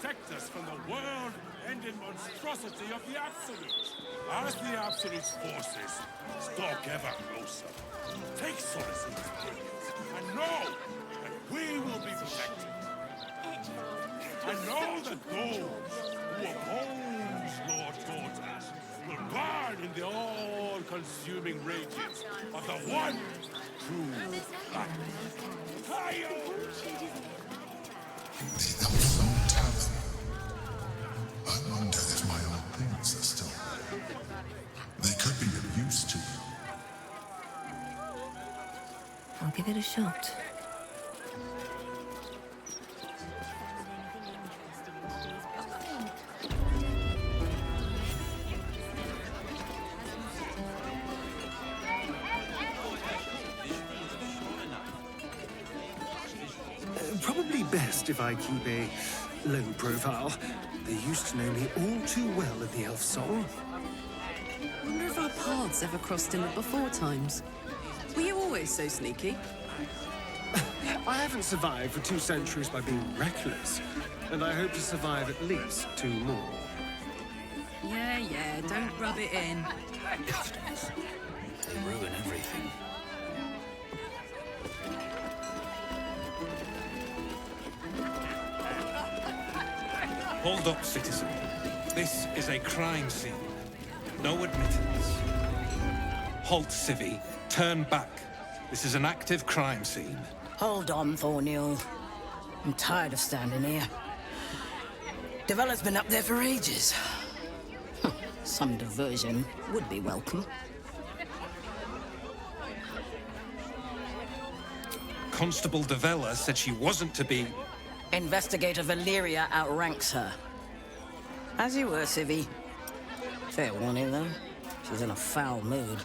protect us from the world-ending monstrosity of the Absolute. As the Absolute's forces stalk ever closer, take solace in his presence, and know that we will be protected. And know that those who oppose Lord Daughter will burn in the all-consuming rages of the one true light. Hi-yo! The Elf Tavern. I wonder if my old things are still there. They could be of use to you. I'll give it a shot. Probably best if I keep a low profile. They used to know me all too well at the Elf Song. Wonder if our paths ever crossed in the before times. Were you always so sneaky? I haven't survived for 2 centuries by being reckless, and I hope to survive at least 2 more. Yeah, don't rub it in. Bastards. They ruin everything. Hold up, citizen. This is a crime scene. No admittance. Halt, civvy. Turn back. This is an active crime scene. Hold on, Thornhill. I'm tired of standing here. Developer's been up there for ages. Some diversion would be welcome. Constable Devella said she wasn't to be... Investigator Valeria outranks her. As you were, Civvy. Fair warning, though. She's in a foul mood.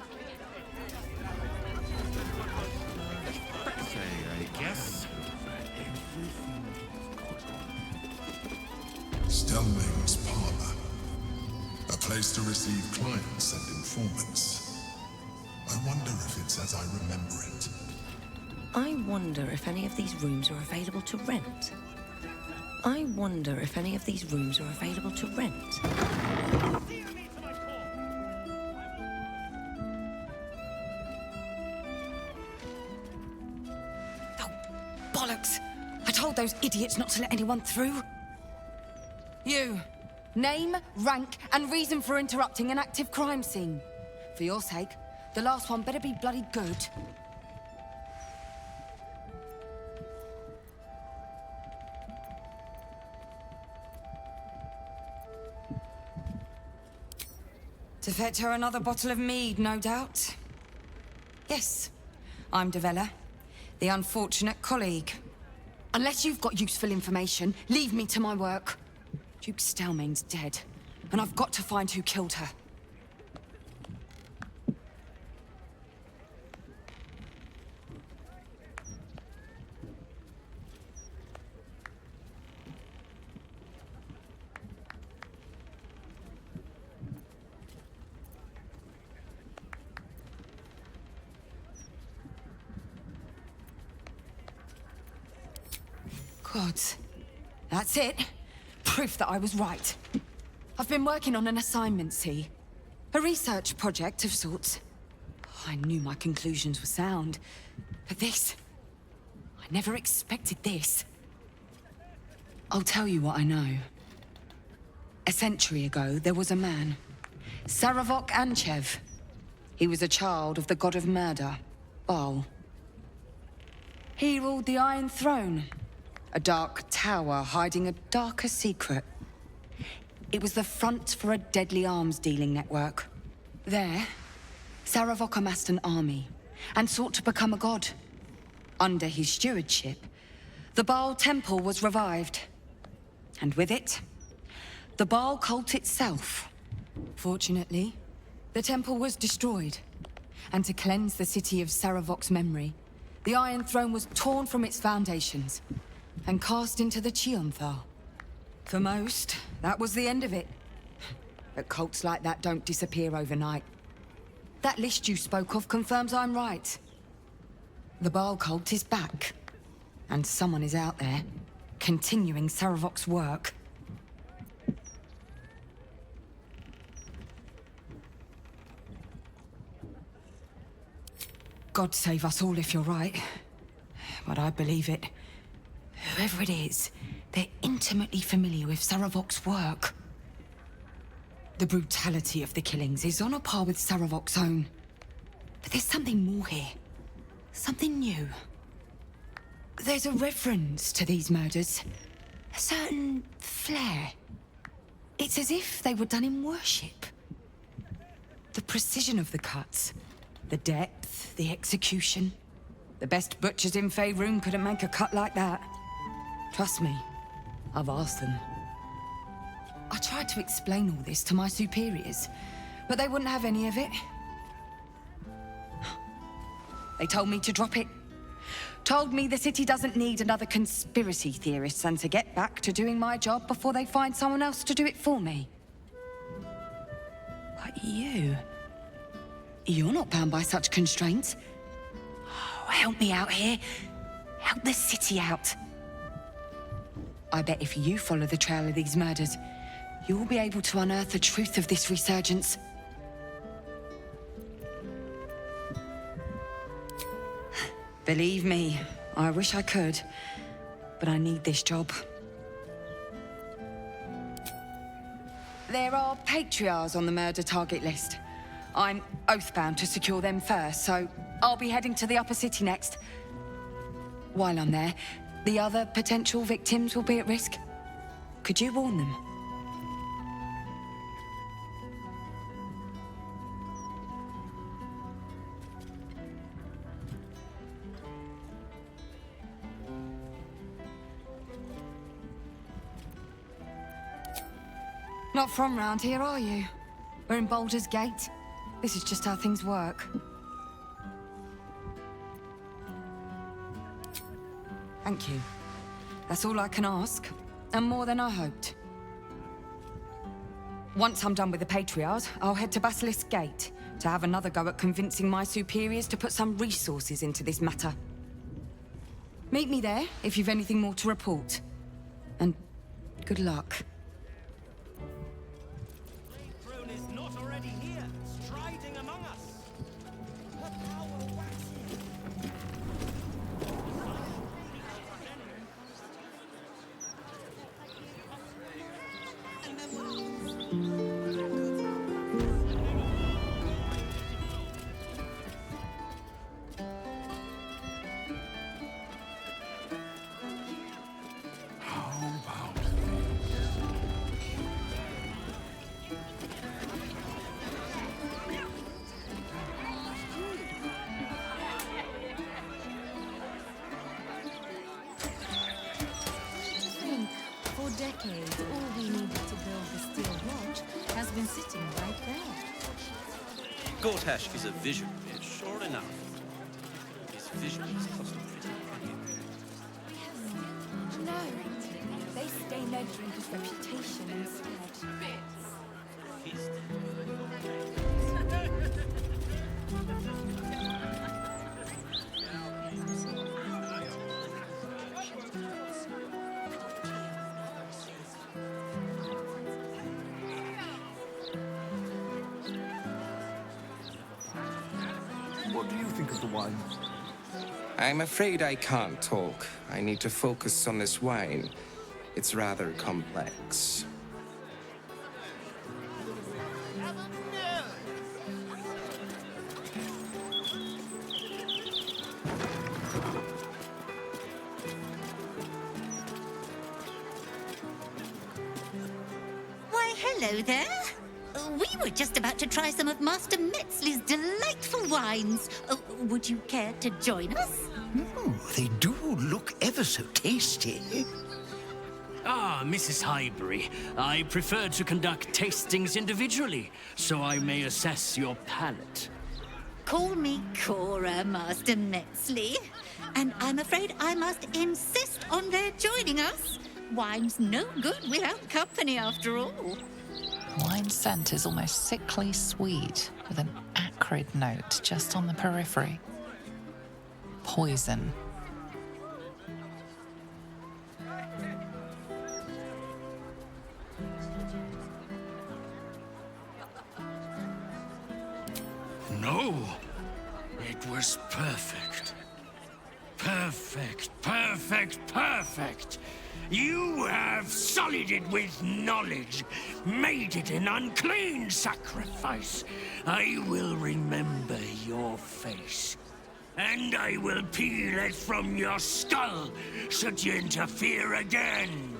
Stelmane's parlor. A place to receive clients and informants. I wonder if it's as I remember it. I wonder if any of these rooms are available to rent. I wonder if any of these rooms are available to rent. Oh, bollocks! I told those idiots not to let anyone through. You. Name, rank, and reason for interrupting an active crime scene. For your sake, the last one better be bloody good. To fetch her another bottle of mead, no doubt. Yes, I'm Devella, the unfortunate colleague. Unless you've got useful information, leave me to my work. Duke Stelmane's dead, and I've got to find who killed her. Gods. That's it. Proof that I was right. I've been working on an assignment, see? A research project of sorts. I knew my conclusions were sound. But this... I never expected this. I'll tell you what I know. A century ago, there was a man. Saravok Anchev. He was a child of the god of murder, Baal. He ruled the Iron Throne. A dark tower hiding a darker secret. It was the front for a deadly arms-dealing network. There, Saravok amassed an army and sought to become a god. Under his stewardship, the Baal Temple was revived. And with it, the Baal cult itself. Fortunately, the temple was destroyed. And to cleanse the city of Saravok's memory, the Iron Throne was torn from its foundations and cast into the Chionthar. For most, that was the end of it. But cults like that don't disappear overnight. That list you spoke of confirms I'm right. The Baal cult is back. And someone is out there, continuing Saravok's work. God save us all if you're right. But I believe it. Whoever it is, they're intimately familiar with Saravok's work. The brutality of the killings is on a par with Saravok's own. But there's something more here. Something new. There's a reference to these murders. A certain flair. It's as if they were done in worship. The precision of the cuts. The depth, the execution. The best butchers in Faerun couldn't make a cut like that. Trust me, I've asked them. I tried to explain all this to my superiors, but they wouldn't have any of it. They told me to drop it. Told me the city doesn't need another conspiracy theorist and to get back to doing my job before they find someone else to do it for me. But you're not bound by such constraints. Oh, help me out here. Help the city out. I bet if you follow the trail of these murders, you'll be able to unearth the truth of this resurgence. Believe me, I wish I could, but I need this job. There are patriarchs on the murder target list. I'm oath-bound to secure them first, so I'll be heading to the upper city next. While I'm there, the other potential victims will be at risk. Could you warn them? Not from round here, are you? We're in Baldur's Gate. This is just how things work. Thank you. That's all I can ask, and more than I hoped. Once I'm done with the Patriarchs, I'll head to Basilisk Gate to have another go at convincing my superiors to put some resources into this matter. Meet me there if you've anything more to report. And good luck. Decades, all we needed to build the steel watch has been sitting right there. Gortash is a visionary, sure enough. His vision is custom-fitted. No, they stain their drinker's reputation instead. What do you think of the wine? I'm afraid I can't talk. I need to focus on this wine. It's rather complex. Why, hello there. We were just about to try some of Master Metzli's delightful wines. Would you care to join us? Oh, they do look ever so tasty. Ah, Mrs. Highbury, I prefer to conduct tastings individually, so I may assess your palate. Call me Cora, Master Metzli. And I'm afraid I must insist on their joining us. Wine's no good without company, after all. Wine scent is almost sickly sweet, with an acrid note just on the periphery. Poison. No! It was was perfect. Perfect, perfect, perfect. You have sullied it with knowledge, made it an unclean sacrifice. I will remember your face, and I will peel it from your skull should you interfere again.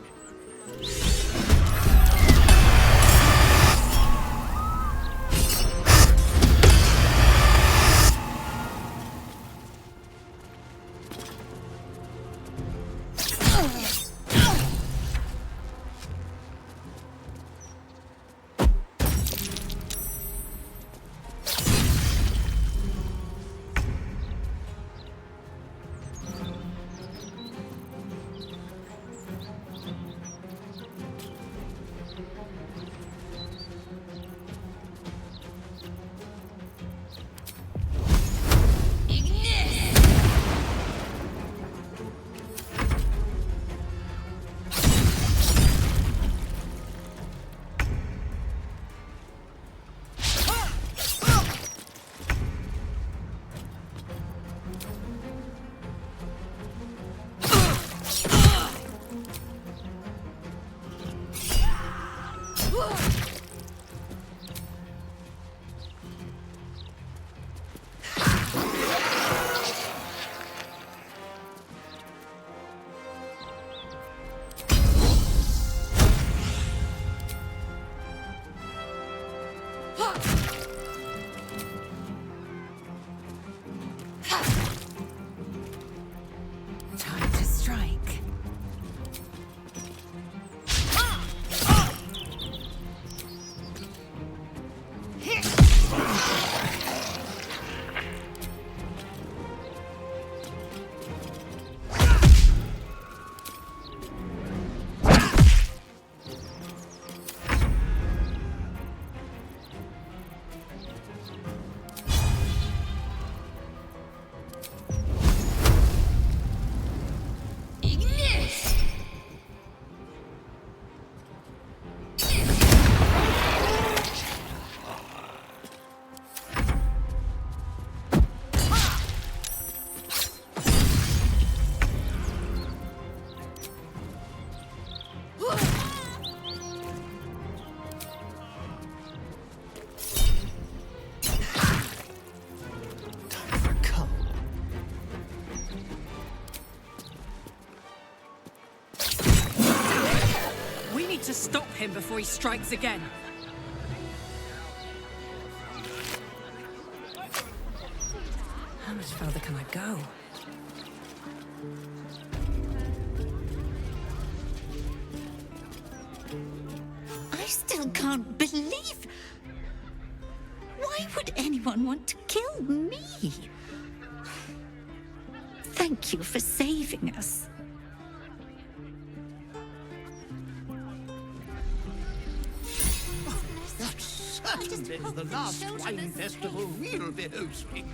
Time to strike. We need to stop him before he strikes again. How much further can I go? I still can't believe... Why would anyone want to kill me? Thank you for saving us. Certainly the last wine festival we'll be hosting.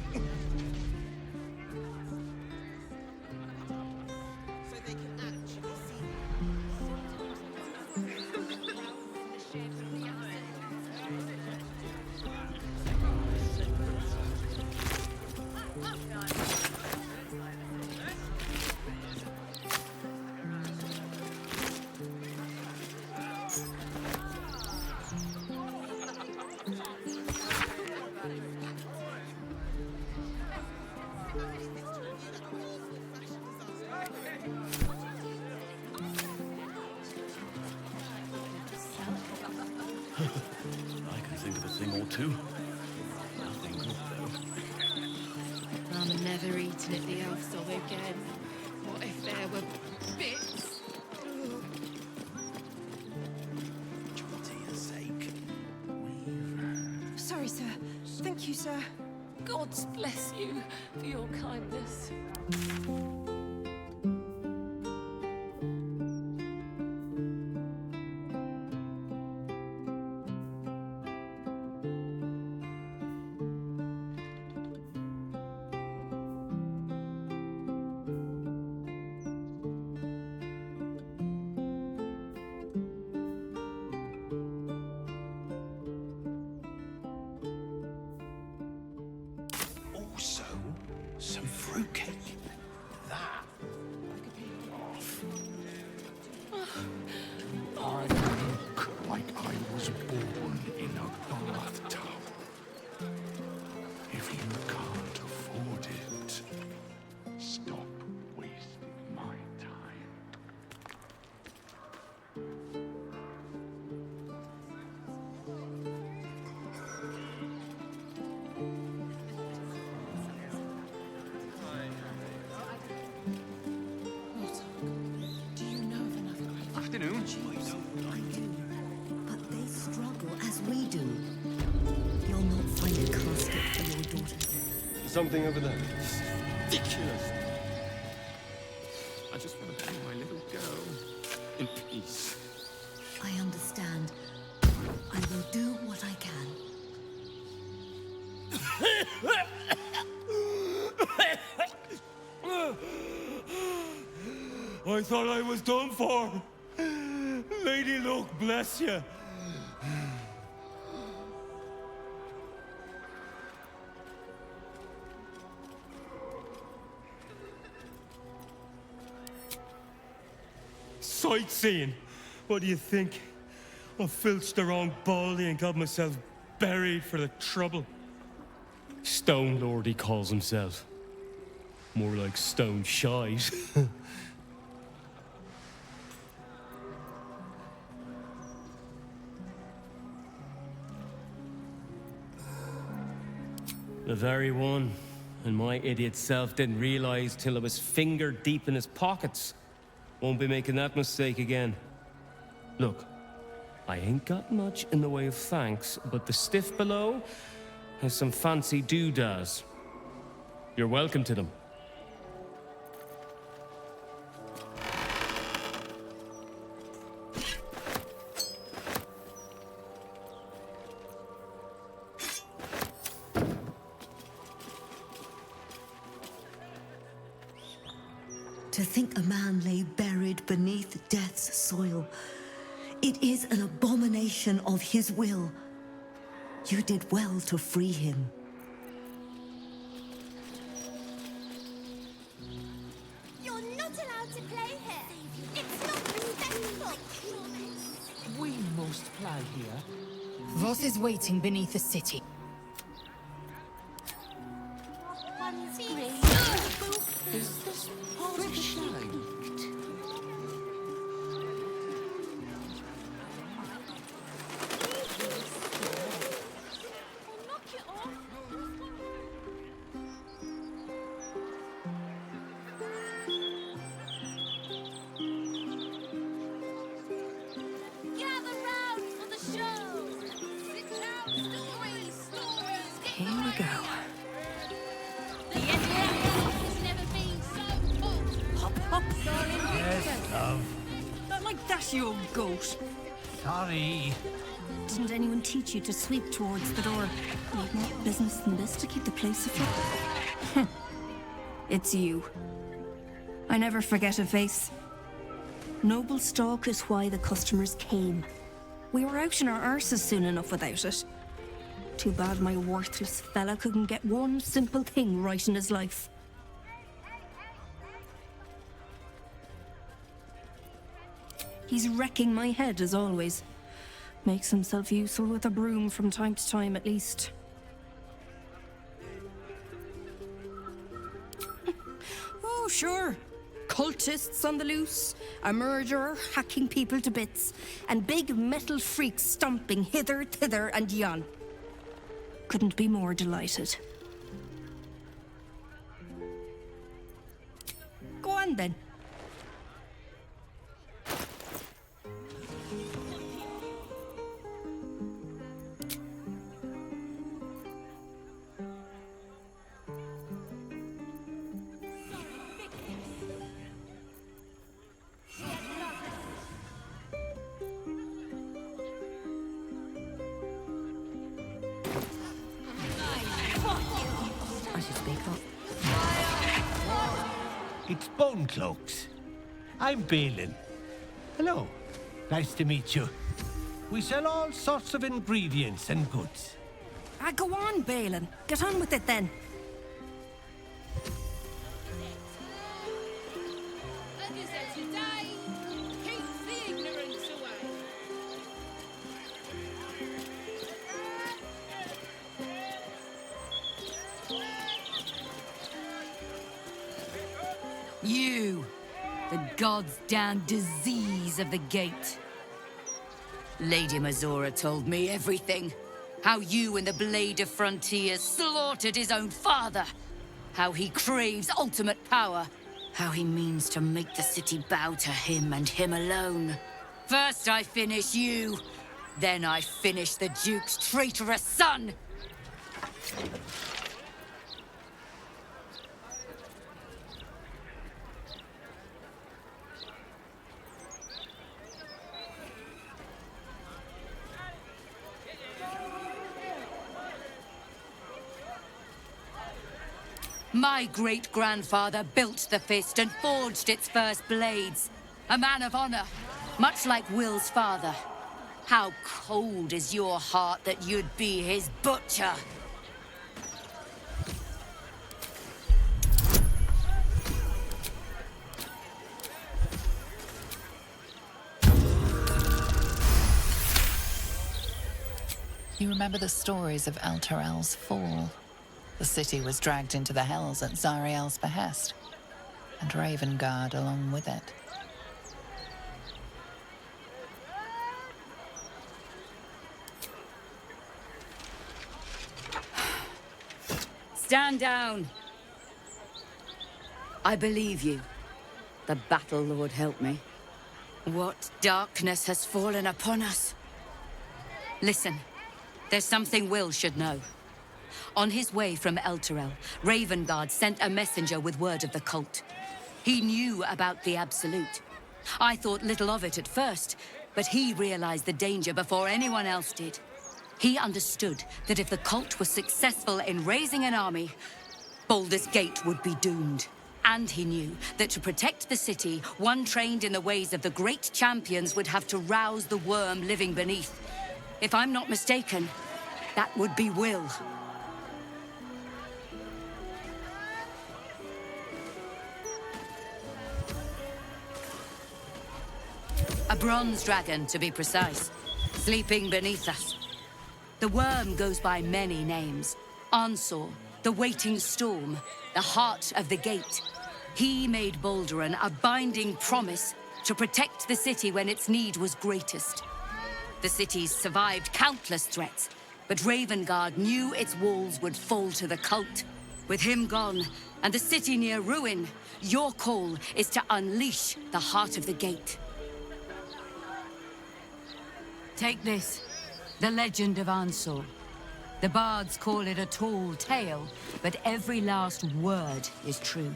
I can think of a thing or two. Nothing good, though. I'm never eating at the Elf Sob again. What if there were bits? Sorry, sir. Thank you, sir. God bless you for your kindness. Also, something over there. Ridiculous. I just want to bring my little girl in peace. I understand. I will do what I can. I thought I was done for. Lady Luck, bless you. Sightseeing? What do you think? I filched the wrong baldy and got myself buried for the trouble. Stone Lord, he calls himself. More like stone shite. The very one. And my idiot self didn't realize till I was finger deep in his pockets. Won't be making that mistake again. Look, I ain't got much in the way of thanks, but the stiff below has some fancy doodads. You're welcome to them. To think a man lay buried beneath death's soil. It is an abomination of his will. You did well to free him. You're not allowed to play here. It's not respectful. We must play here. Voss is waiting beneath the city. Is this part of the show? Here we go. Hop, hop. Yes, love. Not like that, you old goat. Sorry. Didn't anyone teach you to sweep towards the door? Need more business than this to keep the place afloat? It's you. I never forget a face. Noble stock is why the customers came. We were out in our arses soon enough without it. Too bad my worthless fella couldn't get one simple thing right in his life. He's wrecking my head as always. Makes himself useful with a broom from time to time at least. Oh, sure. Cultists on the loose, a murderer hacking people to bits, and big metal freaks stomping hither, thither, and yon. Couldn't be more delighted. Go on then. I should speak up. It's Bone Cloaks. I'm Balin. Hello. Nice to meet you. We sell all sorts of ingredients and goods. Go on, Balin. Get on with it then. You, the god's damn disease of the gate. Lady Mazora told me everything. How you and the Blade of Frontiers slaughtered his own father. How he craves ultimate power. How he means to make the city bow to him and him alone. First I finish you, then I finish the Duke's traitorous son! My great-grandfather built the fist and forged its first blades. A man of honor, much like Will's father. How cold is your heart that you'd be his butcher? You remember the stories of Elturel's fall? The city was dragged into the hells at Zariel's behest, and Ravengard along with it. Stand down. I believe you. The Battle Lord help me. What darkness has fallen upon us? Listen, there's something Will should know. On his way from Elturel, Ravengard sent a messenger with word of the cult. He knew about the Absolute. I thought little of it at first, but he realized the danger before anyone else did. He understood that if the cult was successful in raising an army, Baldur's Gate would be doomed. And he knew that to protect the city, one trained in the ways of the great champions would have to rouse the worm living beneath. If I'm not mistaken, that would be Will. A bronze dragon, to be precise, sleeping beneath us. The worm goes by many names. Ansor, the waiting storm, the heart of the gate. He made Balduran a binding promise to protect the city when its need was greatest. The city's survived countless threats, but Ravengard knew its walls would fall to the cult. With him gone, and the city near ruin, your call is to unleash the heart of the gate. Take this, the legend of Ansor. The bards call it a tall tale, but every last word is true.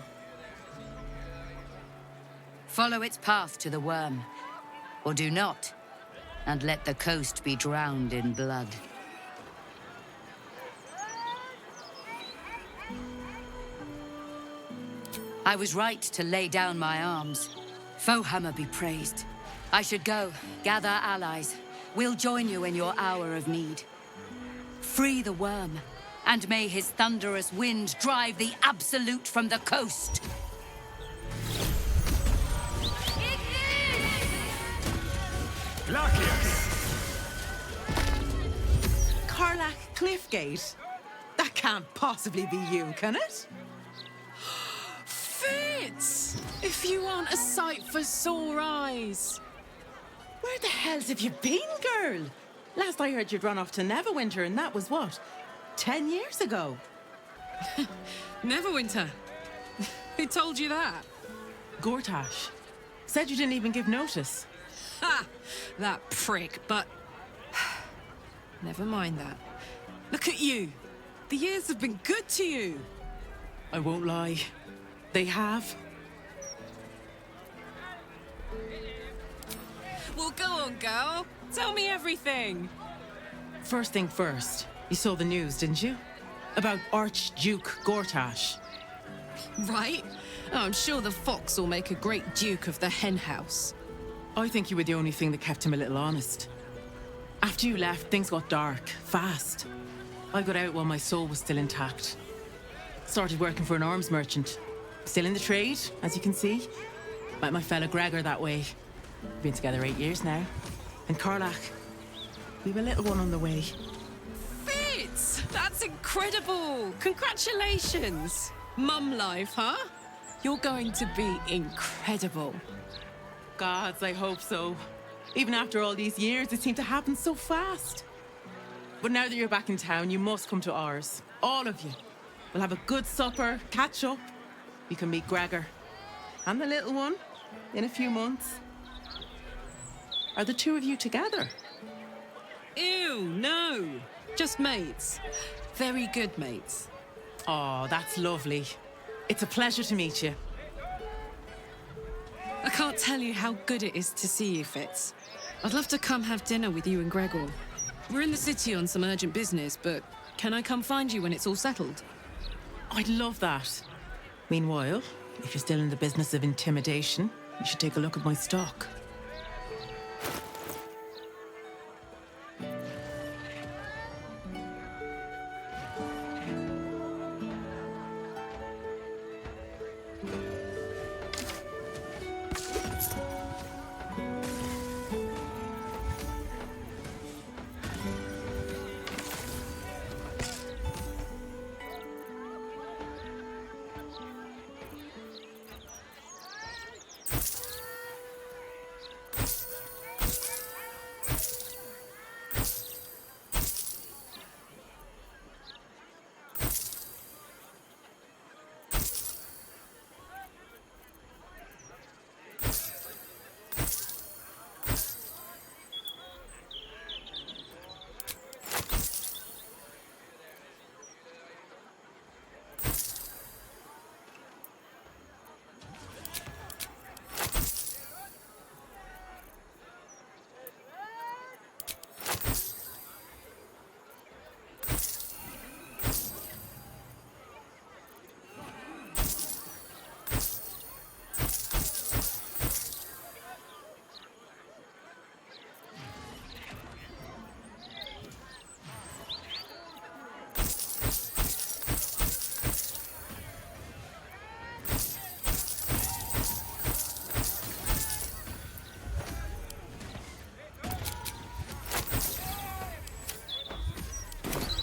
Follow its path to the worm, or do not, and let the coast be drowned in blood. I was right to lay down my arms. Fohammer be praised. I should go, gather allies. We'll join you in your hour of need. Free the worm, and may his thunderous wind drive the Absolute from the coast. Karlach Cliffgate? That can't possibly be you, can it? Fitz! If you aren't a sight for sore eyes. Where the hells have you been, girl? Last I heard you'd run off to Neverwinter, and that was what? 10 years ago? Neverwinter? Who told you that? Gortash. Said you didn't even give notice. Ha! That prick, but... Never mind that. Look at you. The years have been good to you. I won't lie. They have. Well, go on, girl. Tell me everything. First thing first, you saw the news, didn't you? About Archduke Gortash. Right. Oh, I'm sure the fox will make a great duke of the hen house. I think you were the only thing that kept him a little honest. After you left, things got dark, fast. I got out while my soul was still intact. Started working for an arms merchant. Still in the trade, as you can see. Met my fella Gregor that way. Been together 8 years now. And Karlach, we've a little one on the way. Fitz! That's incredible! Congratulations! Mum life, huh? You're going to be incredible. Gods, I hope so. Even after all these years, it seemed to happen so fast. But now that you're back in town, you must come to ours. All of you. We'll have a good supper, catch up. You can meet Gregor. And the little one, in a few months. Are the two of you together? Ew, no. Just mates. Very good mates. Oh, that's lovely. It's a pleasure to meet you. I can't tell you how good it is to see you, Fitz. I'd love to come have dinner with you and Gregor. We're in the city on some urgent business, but can I come find you when it's all settled? I'd love that. Meanwhile, if you're still in the business of intimidation, you should take a look at my stock.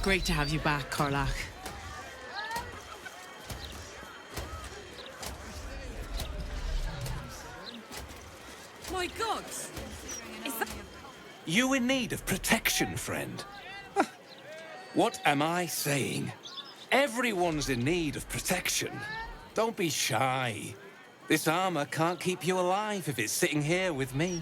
Great to have you back, Karlach. My gods! Is that... You in need of protection, friend? Huh. What am I saying? Everyone's in need of protection. Don't be shy. This armor can't keep you alive if it's sitting here with me.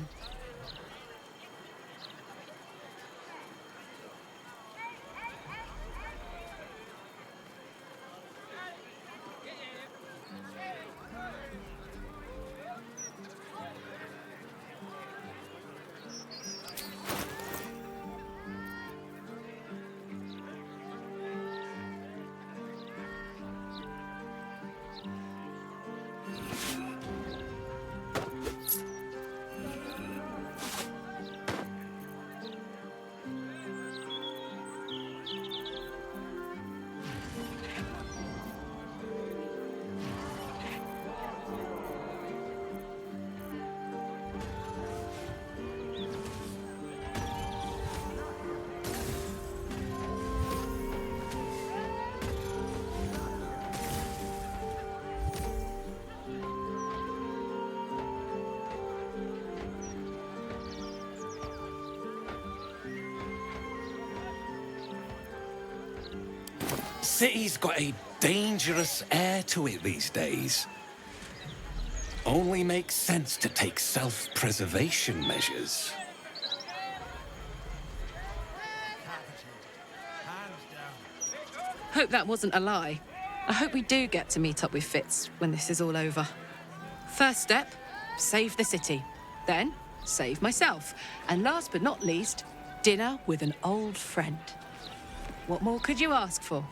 City's got a dangerous air to it these days. Only makes sense to take self-preservation measures. Hope that wasn't a lie. I hope we do get to meet up with Fitz when this is all over. First step, save the city. Then, save myself. And last but not least, dinner with an old friend. What more could you ask for?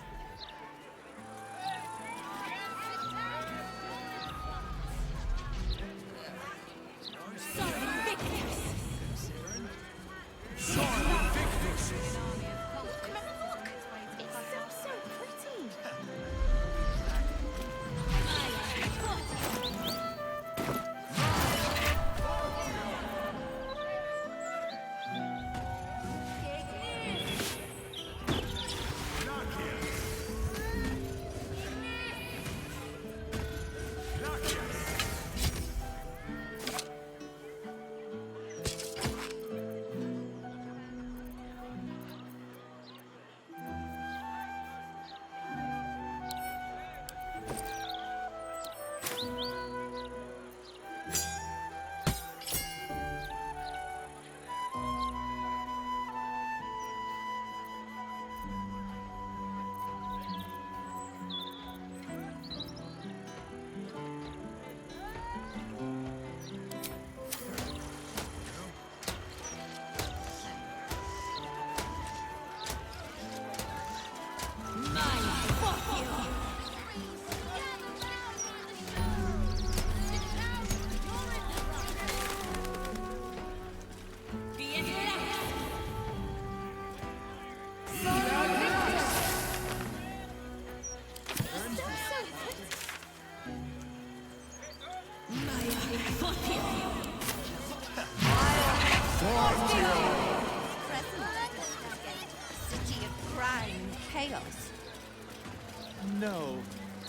City of crime and chaos. No,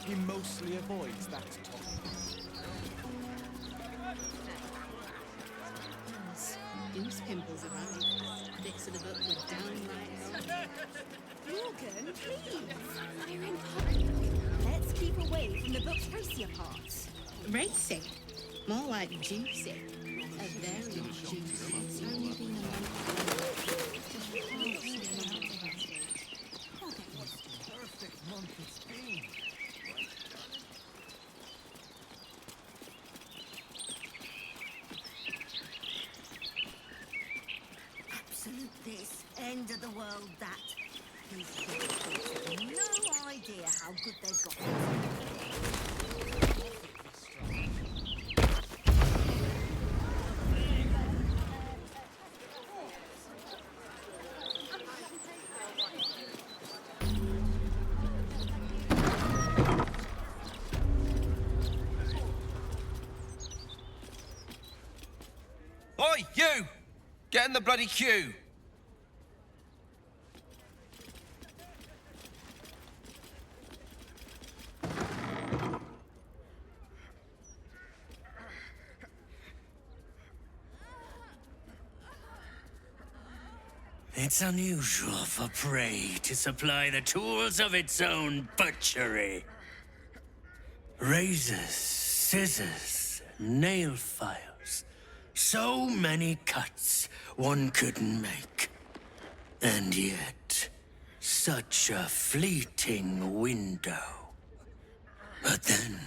he mostly avoids that topic. Goose pimples around. Bits of the book were downright. Morgan, please. We're in public. Let's keep away from the book's racier parts. Racy? More like juicy. A very juicy. It's only been a month. Perfect month it's been. Absolute this, end of the world that. These people have no idea how good they've got it. Oi, you! Get in the bloody queue! It's unusual for prey to supply the tools of its own butchery. Razors, scissors, nail files. So many cuts one couldn't make. And yet, such a fleeting window. But then,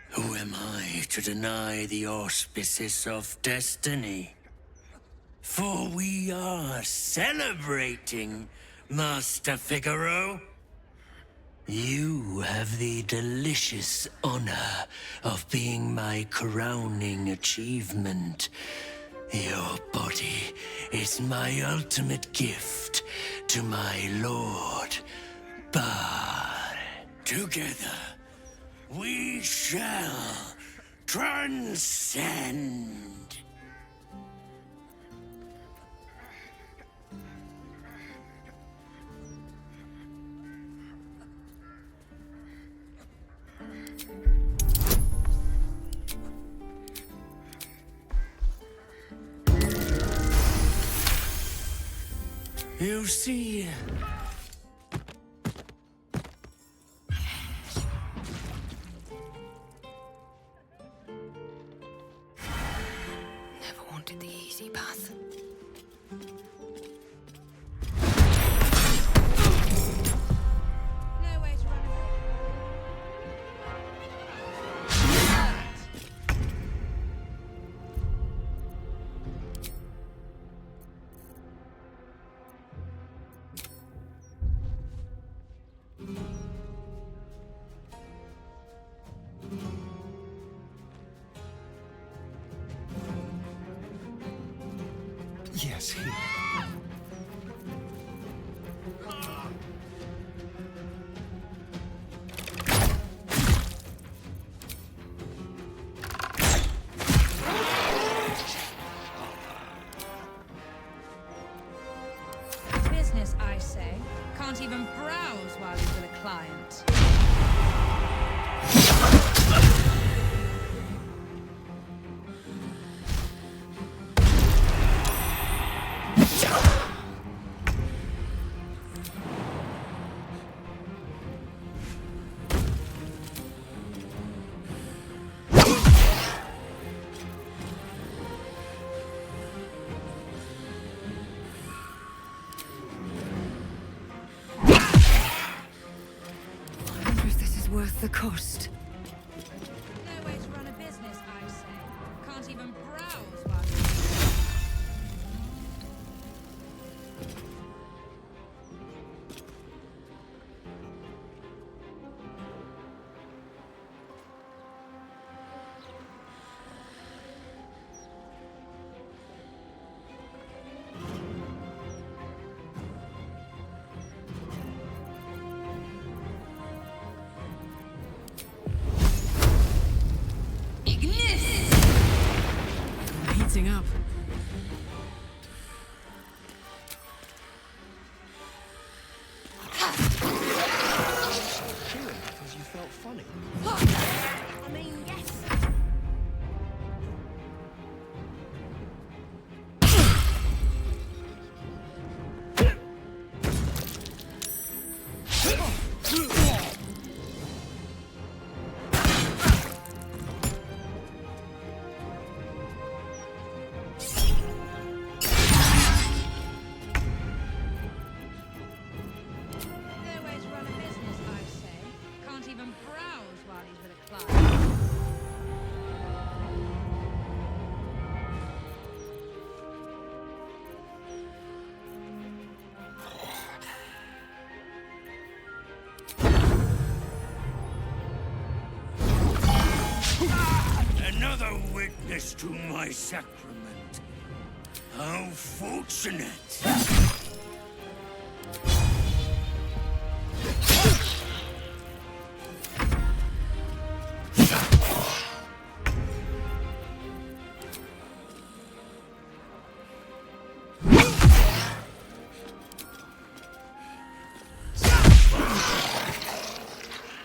who am I to deny the auspices of destiny? For we are celebrating, Master Figaro. You have the delicious honor of being my crowning achievement. Your body is my ultimate gift to my lord, Bar. Together, we shall transcend. You see... Never wanted the easy path. No way to run away. Yes, here. Business, I say. Can't even browse while you're with a client. I wonder if this is worth the cost. No way to run a business, I say. Can't even browse while you're meeting up. Chewing because you felt funny. I mean, yes. No way to run a business, I say. Can't even browse while he's with a client. Another witness to my sacrament. How fortunate.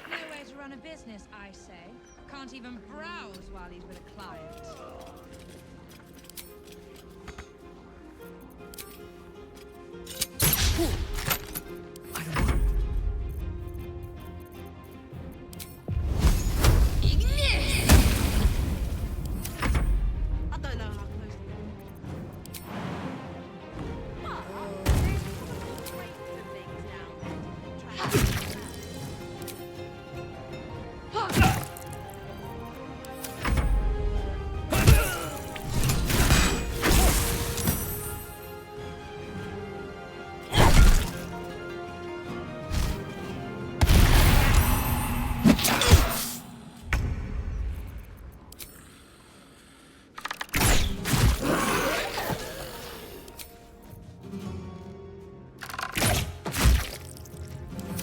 No way to run a business, I say. Can't even browse while he's with a client. I don't know how close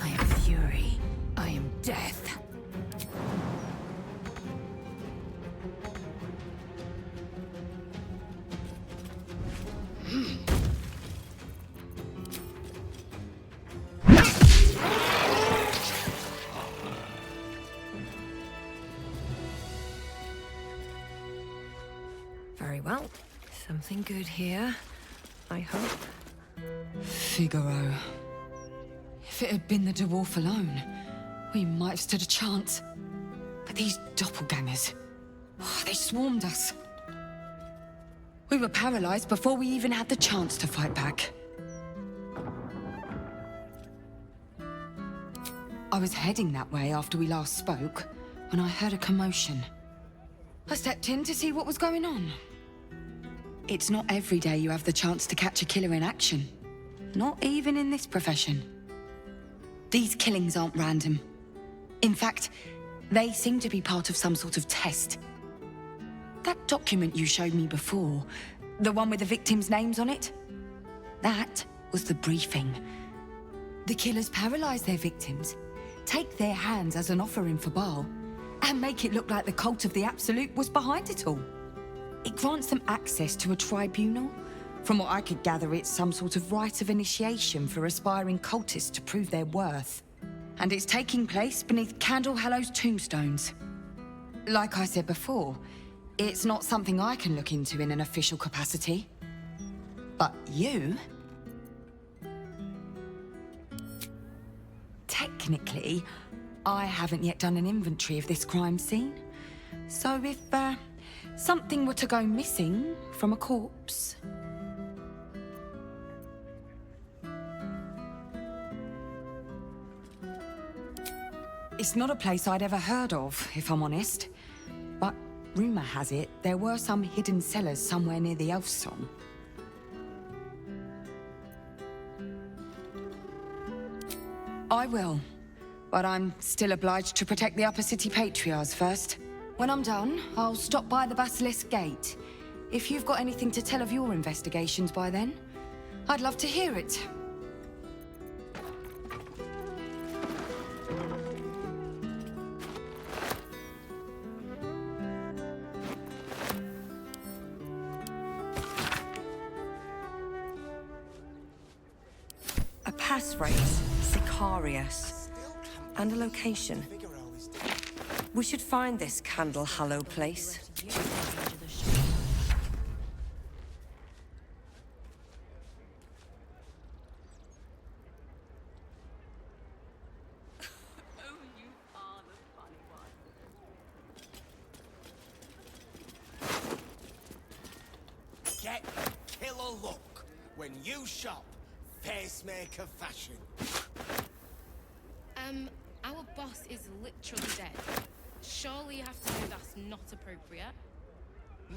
I am fury. I am death. Very well. Something good here, I hope. Figaro. If it had been the dwarf alone, we might have stood a chance. But these doppelgangers, they swarmed us. We were paralyzed before we even had the chance to fight back. I was heading that way after we last spoke, when I heard a commotion. I stepped in to see what was going on. It's not every day you have the chance to catch a killer in action. Not even in this profession. These killings aren't random. In fact, they seem to be part of some sort of test. That document you showed me before, the one with the victims' names on it, that was the briefing. The killers paralyze their victims, take their hands as an offering for Baal, and make it look like the cult of the Absolute was behind it all. It grants them access to a tribunal. From what I could gather, it's some sort of rite of initiation for aspiring cultists to prove their worth. And it's taking place beneath Candle Hallow's tombstones. Like I said before, it's not something I can look into in an official capacity. But you... Technically, I haven't yet done an inventory of this crime scene. So if, something were to go missing from a corpse... It's not a place I'd ever heard of, if I'm honest. But rumor has it there were some hidden cellars somewhere near the Elf Song. I will. But I'm still obliged to protect the Upper City Patriarchs first. When I'm done, I'll stop by the Basilisk Gate. If you've got anything to tell of your investigations by then, I'd love to hear it. passphrase, Sicarius, and a location. We should find this candle-hallowed place. Get killer look when you shop Facemaker Fashion. Our boss is literally dead. Surely you have to know that's not appropriate.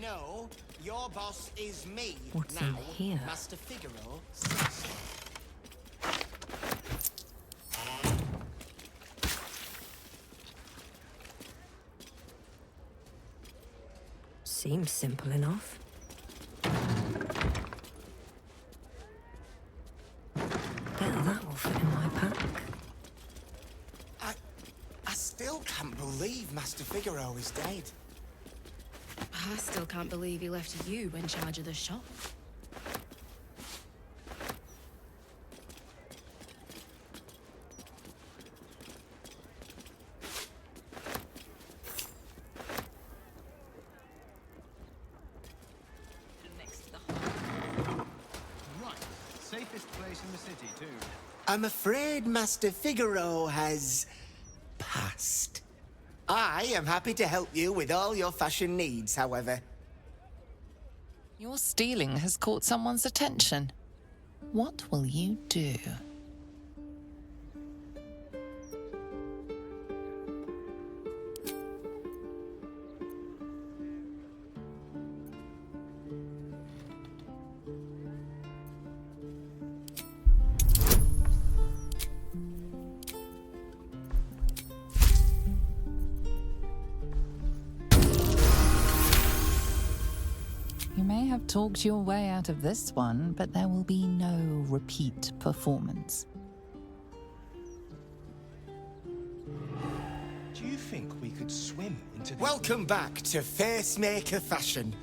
No, your boss is me. What's now, in here? Master Figaro. Seems simple enough. Bet that will fit in my pack. I still can't believe Master Figaro is dead. I still can't believe he left you in charge of the shop. Right. Safest place in the city, too. I'm afraid Master Figaro has passed. I am happy to help you with all your fashion needs, however. Your stealing has caught someone's attention. What will you do? You may have talked your way out of this one, but there will be no repeat performance. Do you think we could swim into the... Welcome back to Facemaker Fashion.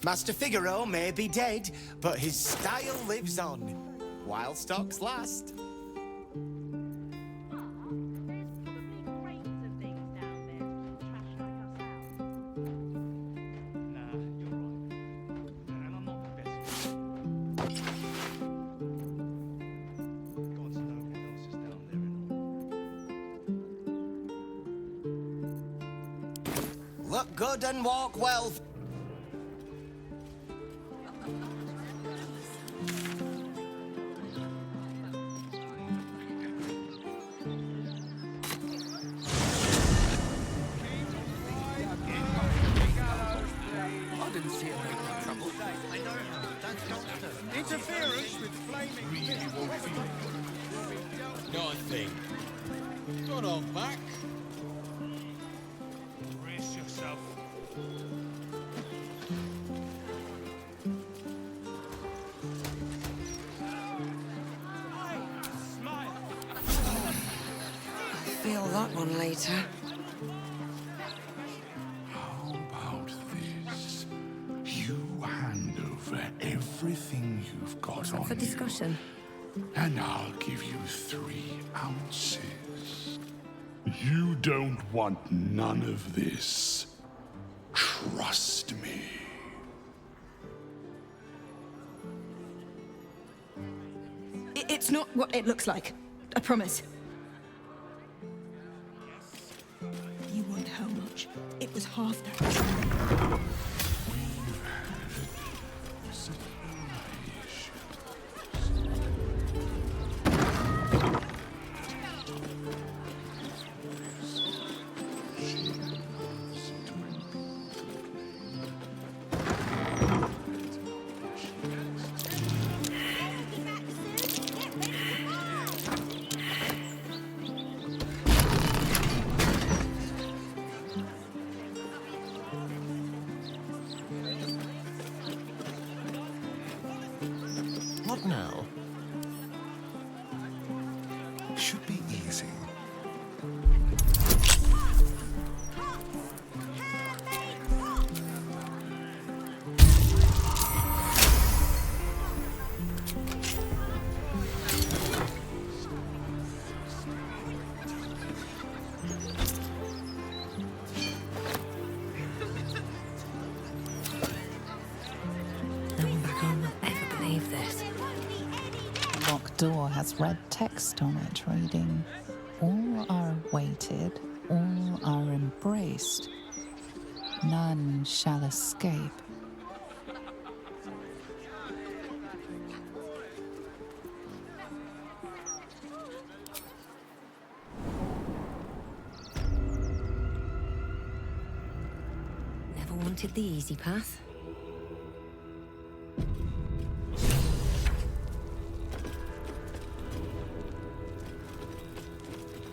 Master Figaro may be dead, but his style lives on. While stocks last. Look good and walk well. Interference with flaming really won't feel not a thing. Got on back. Brace yourself. Feel that one later. How about this? You hand over everything you've got on For discussion. you, and I'll give you 3 ounces. You don't want none of this. Trust me. It's not what it looks like. I promise. You want how much? It was half that. What now? Should be easy. door has red text on it reading, "All are weighted, all are embraced. None shall escape." Never wanted the easy path.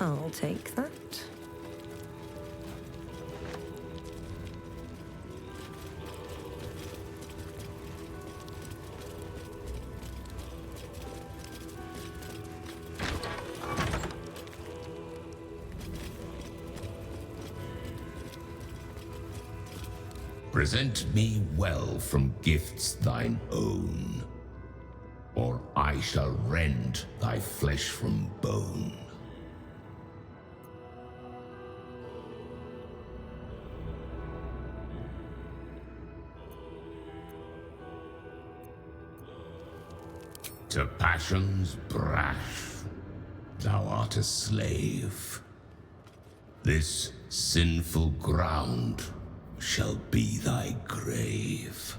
I'll take that. Present me well from gifts thine own, or I shall rend thy flesh from bone. To passions brash, thou art a slave. This sinful ground shall be thy grave.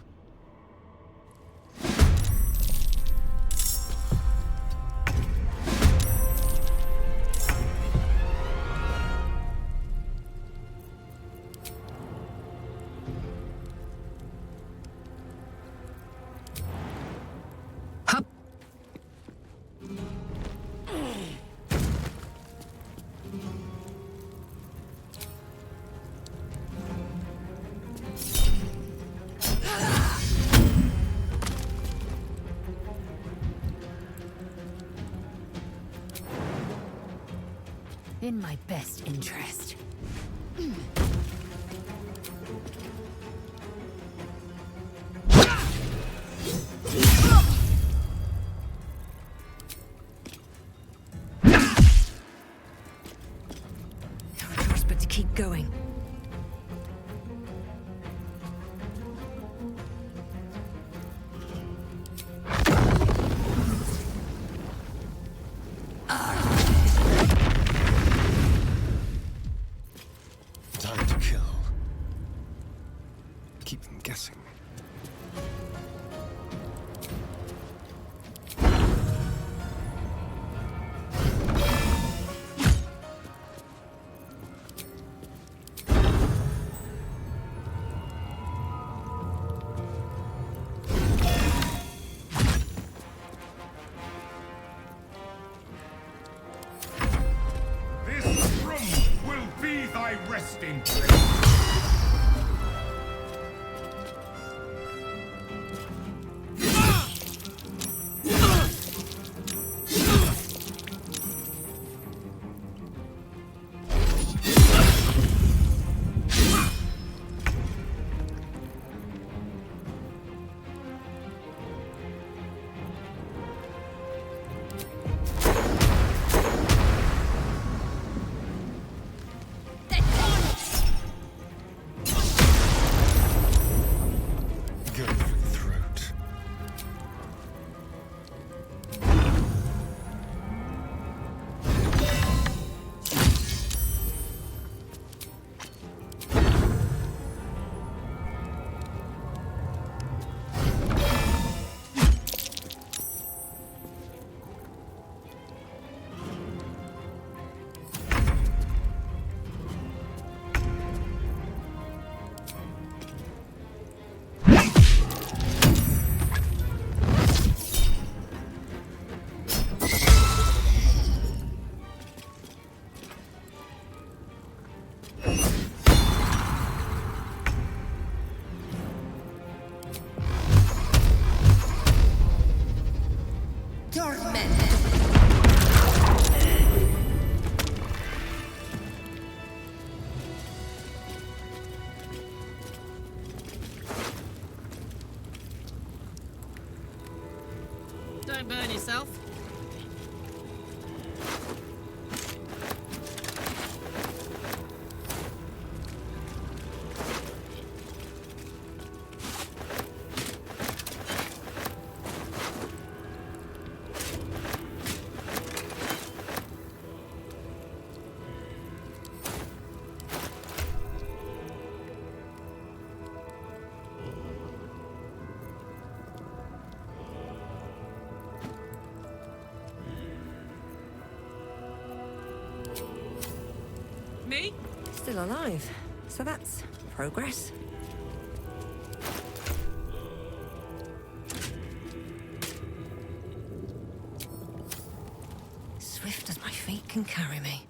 In my best interest. No choice but to keep going. Time to kill. Keep them guessing. This room will be thy resting place. Go for the throat. Don't burn yourself. Still alive, so that's progress. Swift as my feet can carry me.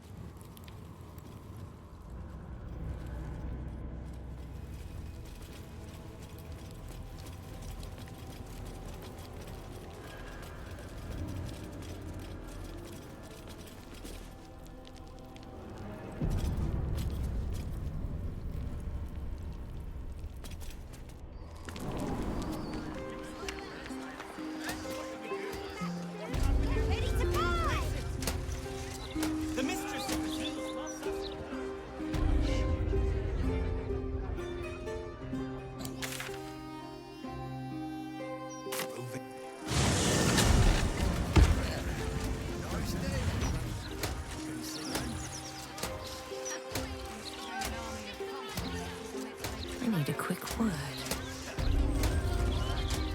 I need a quick word.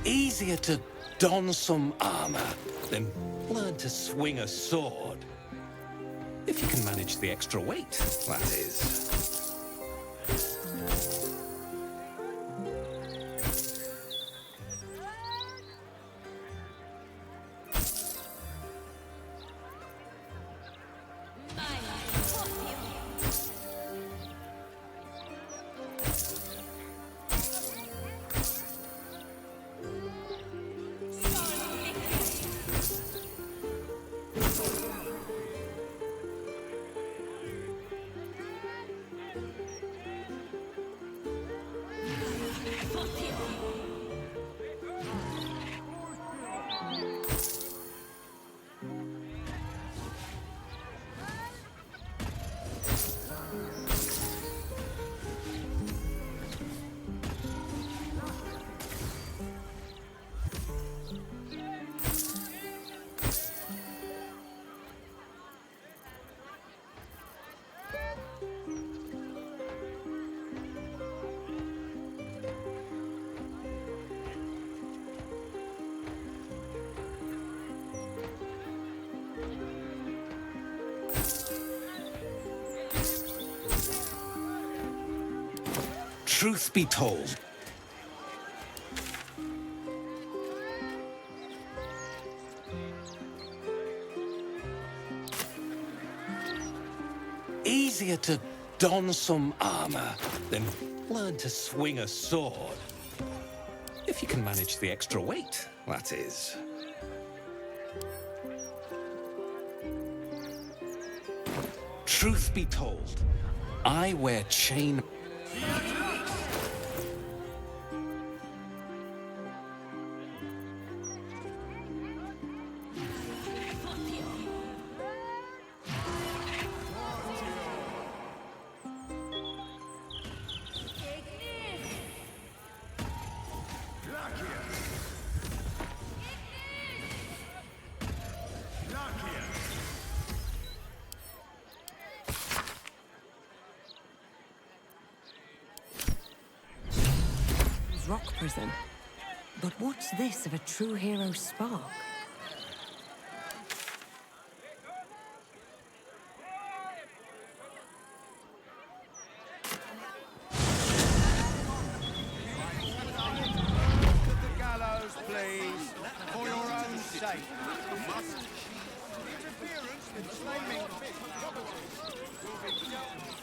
Easier to don some armor than learn to swing a sword. If you can manage the extra weight, that is. Truth be told, easier to don some armor than learn to swing a sword. If you can manage the extra weight, that is. Truth be told, I wear chain... Rock prison. But what's this of a true hero's spark? The gallows, please, for your own sake. Interference with flaming fish will be dealt with.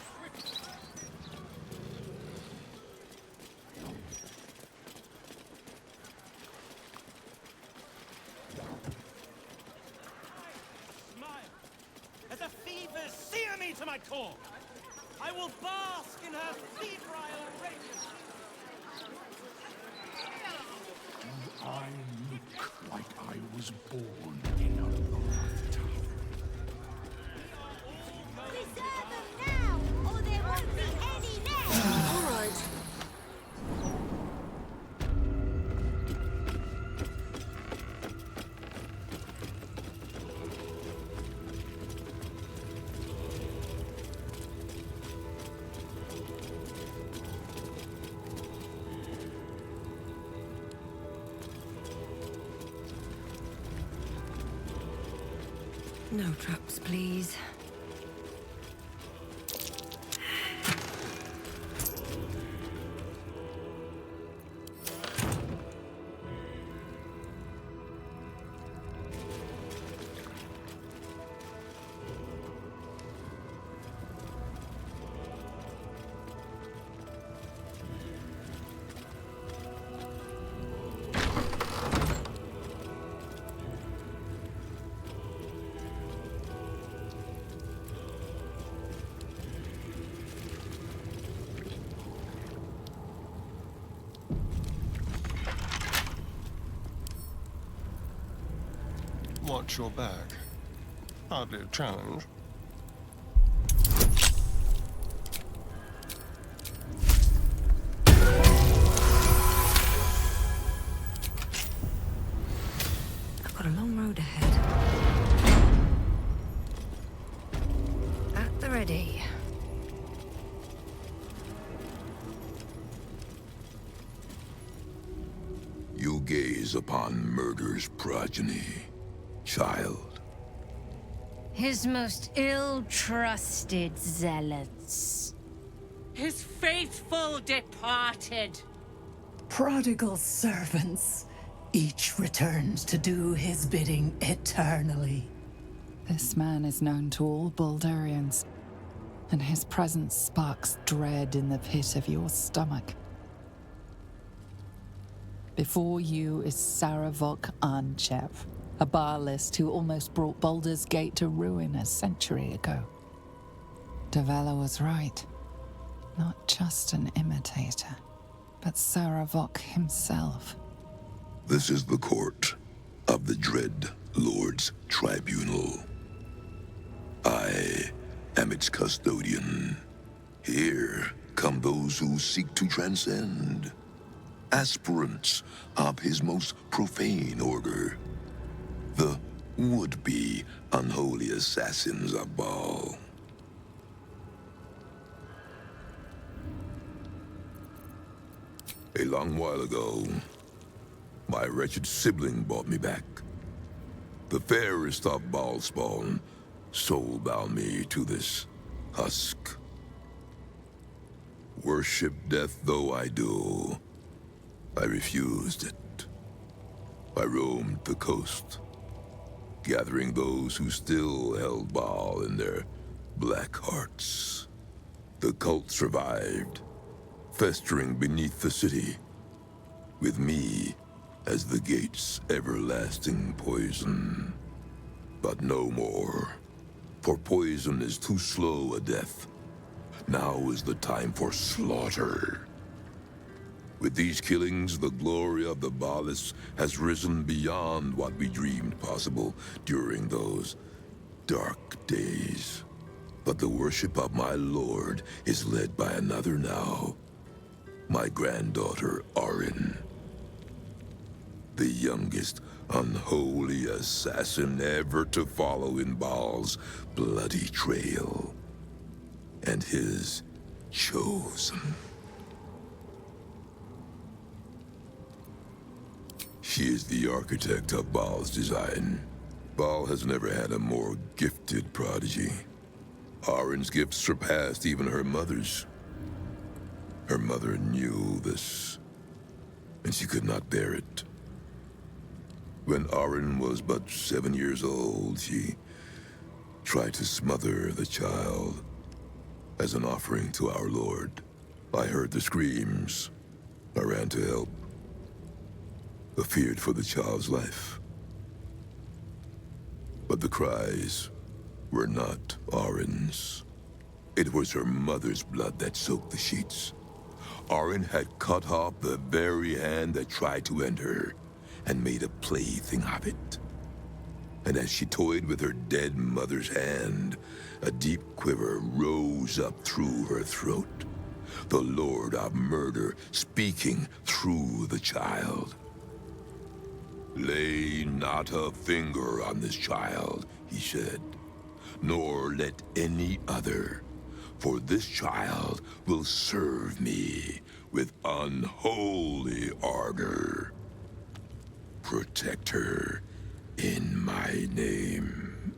As a fever sear me to my core, I will bask in her febrile radiance. I look like I was born in a lifetime. Preserve them now, or there won't be any left! All right. No traps, please. Watch your back. Hardly a challenge. I've got a long road ahead. At the ready. You gaze upon murder's progeny, child. His most ill-trusted zealots. His faithful departed. Prodigal servants, each returns to do his bidding eternally. This man is known to all Baldurians, and his presence sparks dread in the pit of your stomach. Before you is Saravok Arnchev, a Baalist who almost brought Baldur's Gate to ruin a century ago. Davella was right. Not just an imitator, but Saravok himself. This is the court of the Dread Lord's Tribunal. I am its custodian. Here come those who seek to transcend. Aspirants of his most profane order. The would-be unholy assassins of Baal. A long while ago, my wretched sibling brought me back. The fairest of Baal spawn soul-bound me to this husk. Worship death though I do, I refused it. I roamed the coast, gathering those who still held Baal in their black hearts. The cult survived, festering beneath the city, with me as the gate's everlasting poison. But no more, for poison is too slow a death. Now is the time for slaughter. With these killings, the glory of the Baalists has risen beyond what we dreamed possible during those dark days. But the worship of my lord is led by another now. My granddaughter, Arin. The youngest unholy assassin ever to follow in Baal's bloody trail. And his chosen. She is the architect of Baal's design. Baal has never had a more gifted prodigy. Arin's gifts surpassed even her mother's. Her mother knew this, and she could not bear it. When Arin was but 7 years old, she tried to smother the child as an offering to our Lord. I heard the screams. I ran to help. I feared for the child's life. But the cries were not Arin's. It was her mother's blood that soaked the sheets. Arin had cut off the very hand that tried to end her, and made a plaything of it. And as she toyed with her dead mother's hand, a deep quiver rose up through her throat. The Lord of Murder speaking through the child. Lay not a finger on this child, he said, nor let any other, for this child will serve me with unholy ardor. Protect her in my name.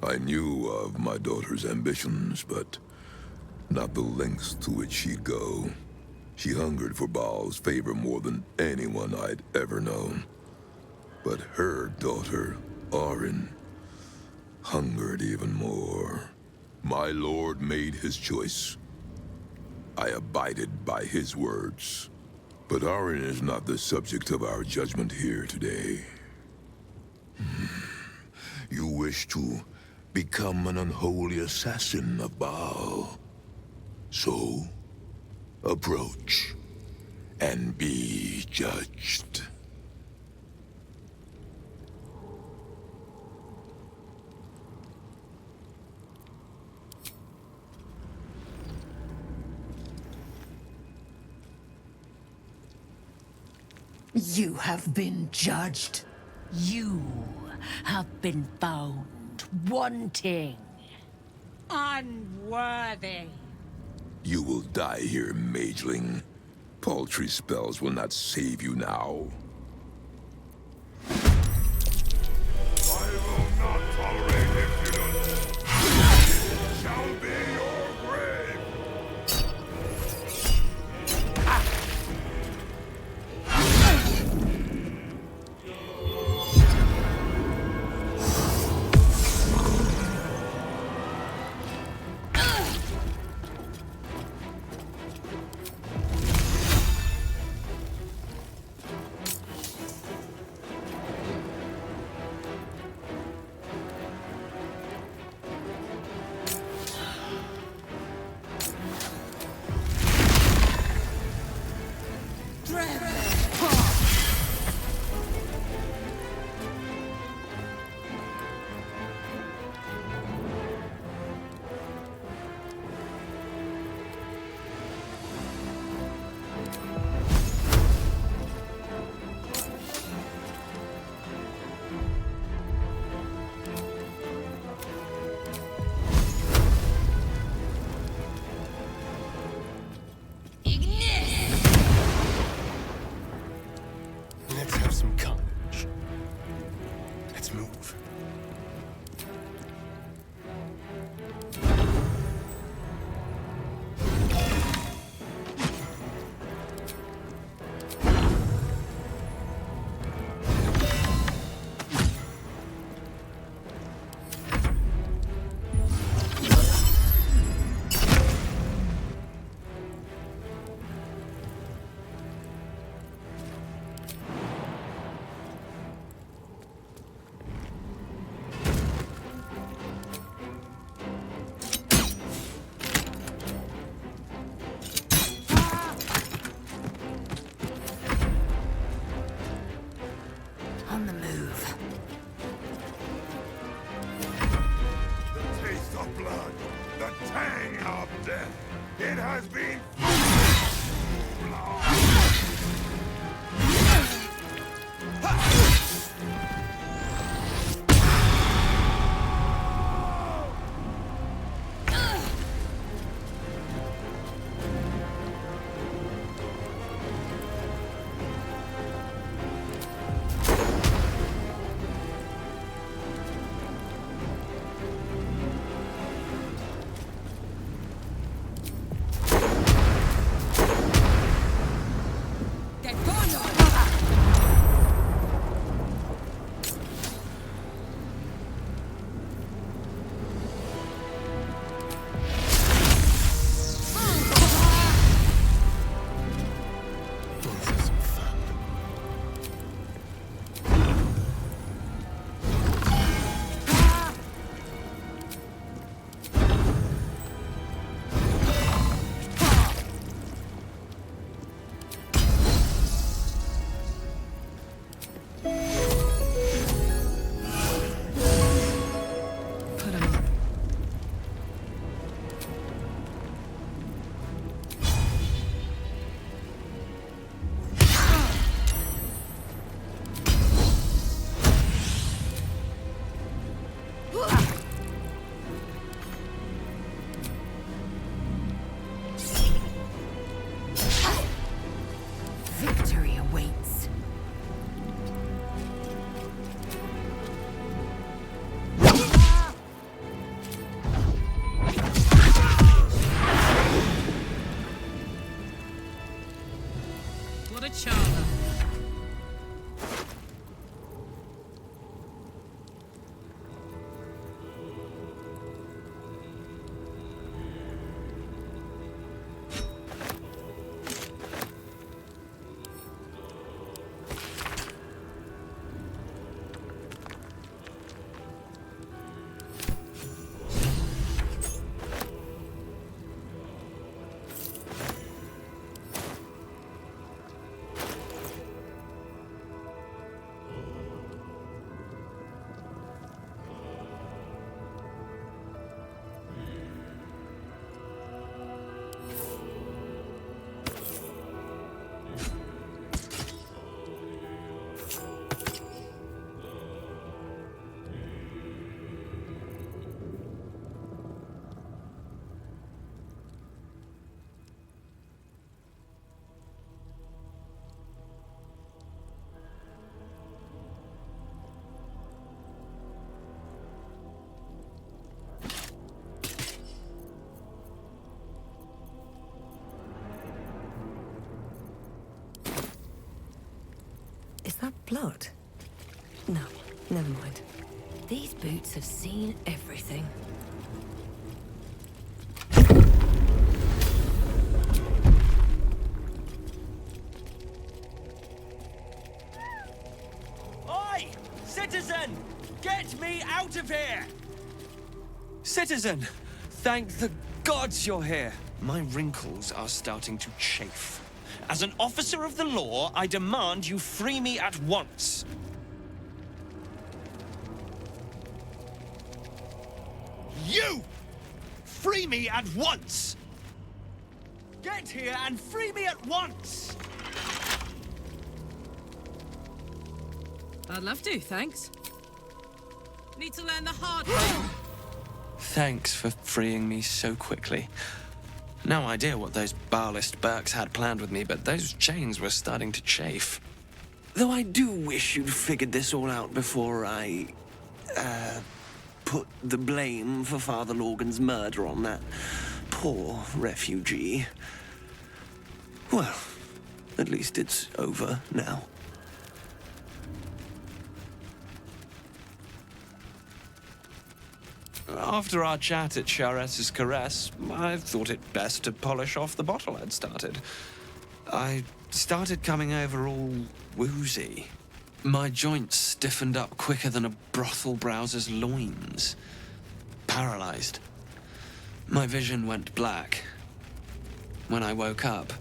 I knew of my daughter's ambitions, but not the lengths to which she'd go. She hungered for Baal's favor more than anyone I'd ever known. But her daughter, Arin, hungered even more. My lord made his choice. I abided by his words. But Arin is not the subject of our judgment here today. You wish to become an unholy assassin of Baal. So, Approach and be judged. You have been judged. You have been found wanting. Unworthy. You will die here, mageling. Paltry spells will not save you now. I will not tolerate impudence. It shall be your grave. Let's have some carnage. Let's move. On the move. The taste of blood, the tang of death. It has been... Blood? No, never mind. These boots have seen everything. Oi! Citizen! Get me out of here! Citizen! Thank the gods you're here. My wrinkles are starting to chafe. As an officer of the law, I demand you free me at once. You! Free me at once! Get here and free me at once! I'd love to, thanks. Need to learn the hard way. Thanks for freeing me so quickly. No idea what those Barlist Burks had planned with me, but those chains were starting to chafe. Though I do wish you'd figured this all out before I, put the blame for Father Lorgan's murder on that poor refugee. Well, at least it's over now. After our chat at Charessa's Caress, I thought it best to polish off the bottle I'd started. I started coming over all woozy. My joints stiffened up quicker than a brothel browser's loins. Paralyzed. My vision went black. When I woke up,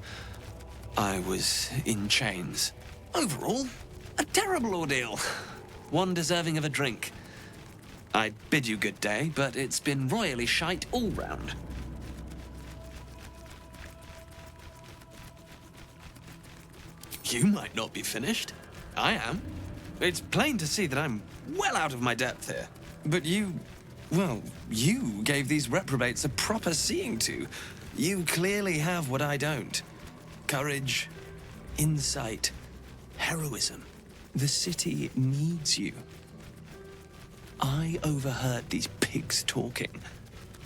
I was in chains. Overall, a terrible ordeal. One deserving of a drink. I bid you good day, but it's been royally shite all round. You might not be finished. I am. It's plain to see that I'm well out of my depth here. But you gave these reprobates a proper seeing to. You clearly have what I don't. Courage, insight, heroism. The city needs you. I overheard these pigs talking.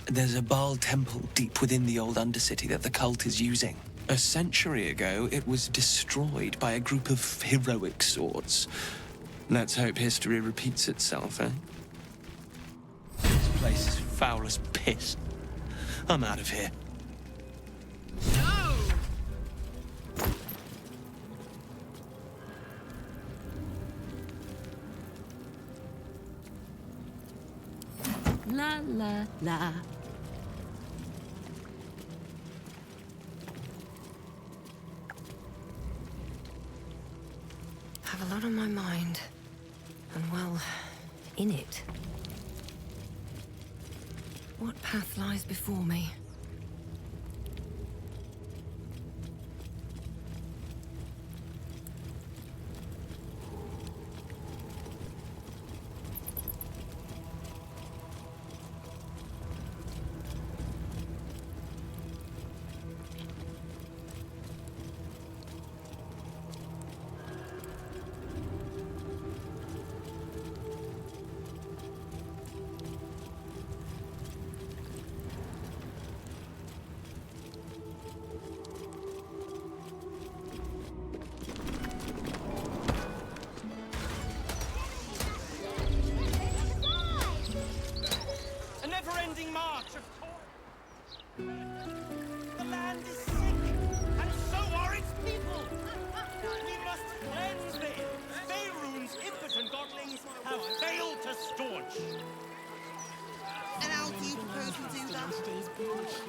There's a Baal temple deep within the old Undercity that the cult is using. A century ago, it was destroyed by a group of heroic sorts. Let's hope history repeats itself, eh? This place is foul as piss. I'm out of here. La la la. Have a lot on my mind. And well, in it. What path lies before me?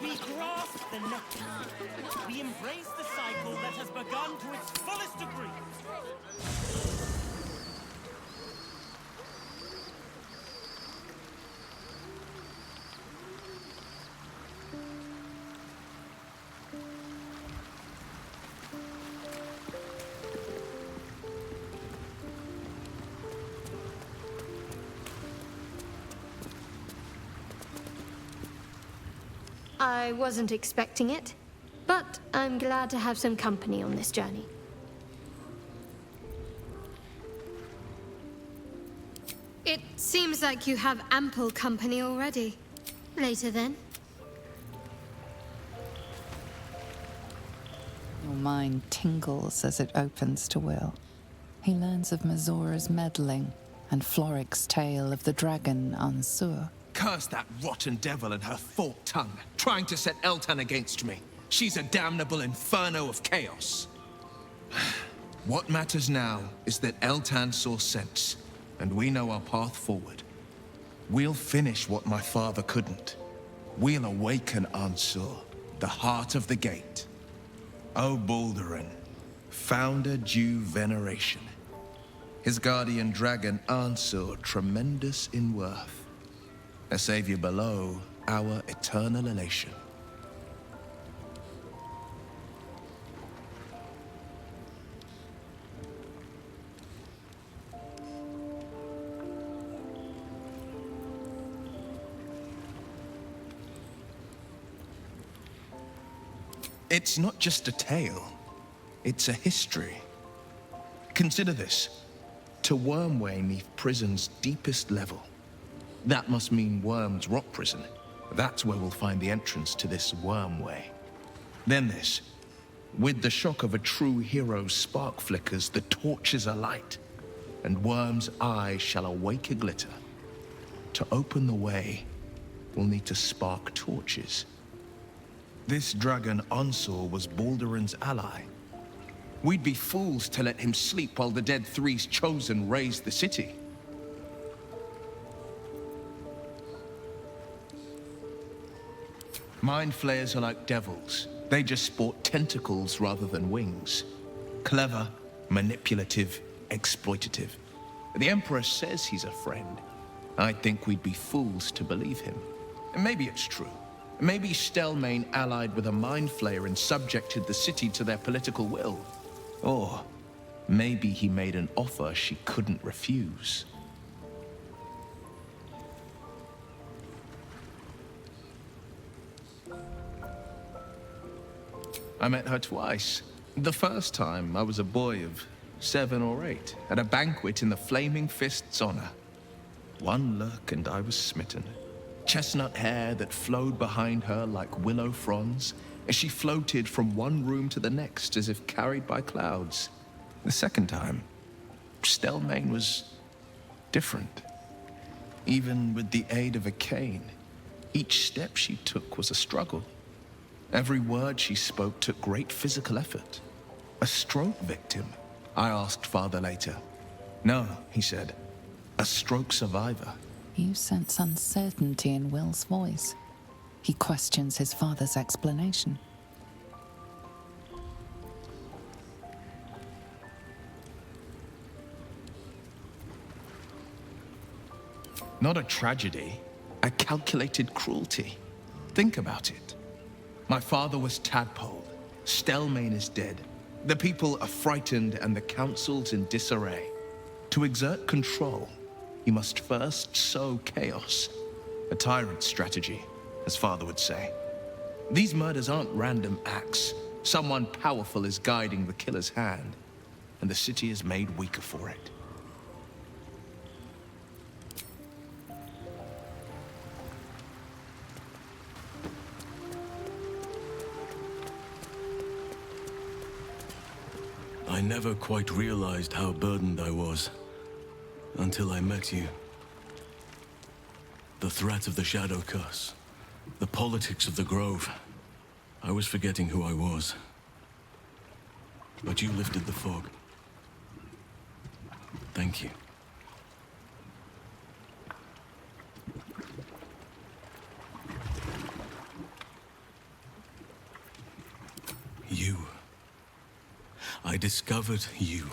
We grasp the nectar. We embrace the cycle that has begun to its fullest degree. I wasn't expecting it, but I'm glad to have some company on this journey. It seems like you have ample company already. Later then. Your mind tingles as it opens to Will. He learns of Mazora's meddling and Floric's tale of the dragon Ansur. Curse that rotten devil and her forked tongue, trying to set Eltan against me. She's a damnable inferno of chaos. What matters now is that Eltan saw sense, and we know our path forward. We'll finish what my father couldn't. We'll awaken Ansur, the heart of the gate. O Baldurin, founder due veneration. His guardian dragon Ansur, tremendous in worth. A savior below, our eternal elation. It's not just a tale, it's a history. Consider this. To Wormway 'neath prison's deepest level. That must mean Worm's rock prison. That's where we'll find the entrance to this Wormway. Then this. With the shock of a true hero's spark flickers, the torches alight, and Worm's eyes shall awake a glitter. To open the way, we'll need to spark torches. This dragon Ansur was Baldurin's ally. We'd be fools to let him sleep while the Dead Three's chosen raised the city. Mind flayers are like devils. They just sport tentacles rather than wings. Clever, manipulative, exploitative. The Emperor says he's a friend. I think we'd be fools to believe him. And maybe it's true. Maybe Stelmane allied with a mind flayer and subjected the city to their political will. Or maybe he made an offer she couldn't refuse. I met her twice. The first time, I was a boy of 7 or 8, at a banquet in the Flaming Fist's honor. One look and I was smitten. Chestnut hair that flowed behind her like willow fronds, as she floated from one room to the next as if carried by clouds. The second time, Stelmane was different. Even with the aid of a cane, each step she took was a struggle. Every word she spoke took great physical effort. A stroke victim? I asked father later. No, he said. A stroke survivor. You sense uncertainty in Will's voice. He questions his father's explanation. Not a tragedy, a calculated cruelty. Think about it. My father was tadpoled. Stelmane is dead. The people are frightened and the council's in disarray. To exert control, he must first sow chaos. A tyrant's strategy, as father would say. These murders aren't random acts. Someone powerful is guiding the killer's hand, and the city is made weaker for it. I never quite realized how burdened I was, until I met you. The threat of the Shadow Curse, the politics of the Grove. I was forgetting who I was. But you lifted the fog. Thank you. You. I discovered you.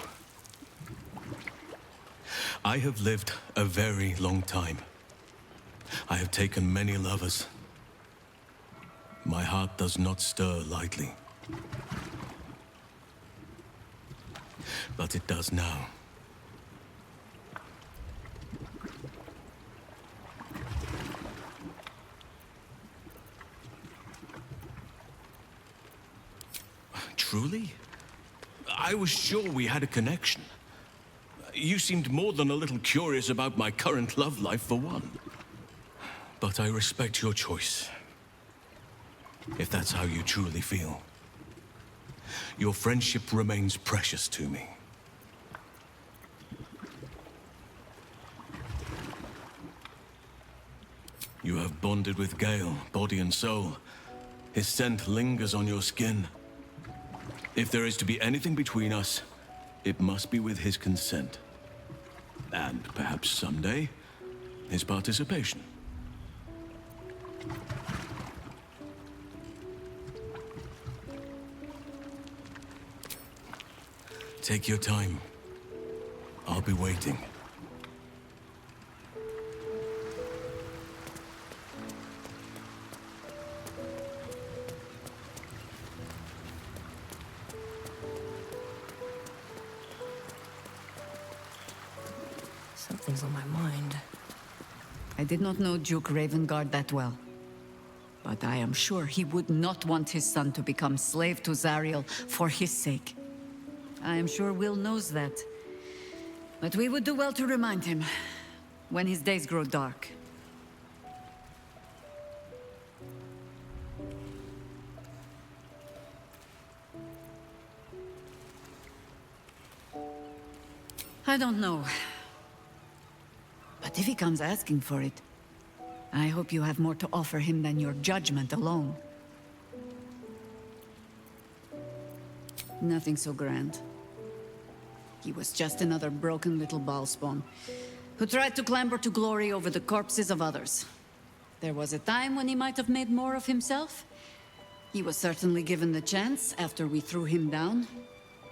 I have lived a very long time. I have taken many lovers. My heart does not stir lightly. But it does now. Truly? I was sure we had a connection. You seemed more than a little curious about my current love life, for one. But I respect your choice, if that's how you truly feel. Your friendship remains precious to me. You have bonded with Gale, body and soul. His scent lingers on your skin. If there is to be anything between us, it must be with his consent. And perhaps someday, his participation. Take your time. I'll be waiting. Something's on my mind. I did not know Duke Ravengard that well. But I am sure he would not want his son to become slave to Zariel for his sake. I am sure Will knows that. But we would do well to remind him when his days grow dark. I don't know. But if he comes asking for it, I hope you have more to offer him than your judgment alone. Nothing so grand. He was just another broken little ballspawn who tried to clamber to glory over the corpses of others. There was a time when he might have made more of himself. He was certainly given the chance after we threw him down,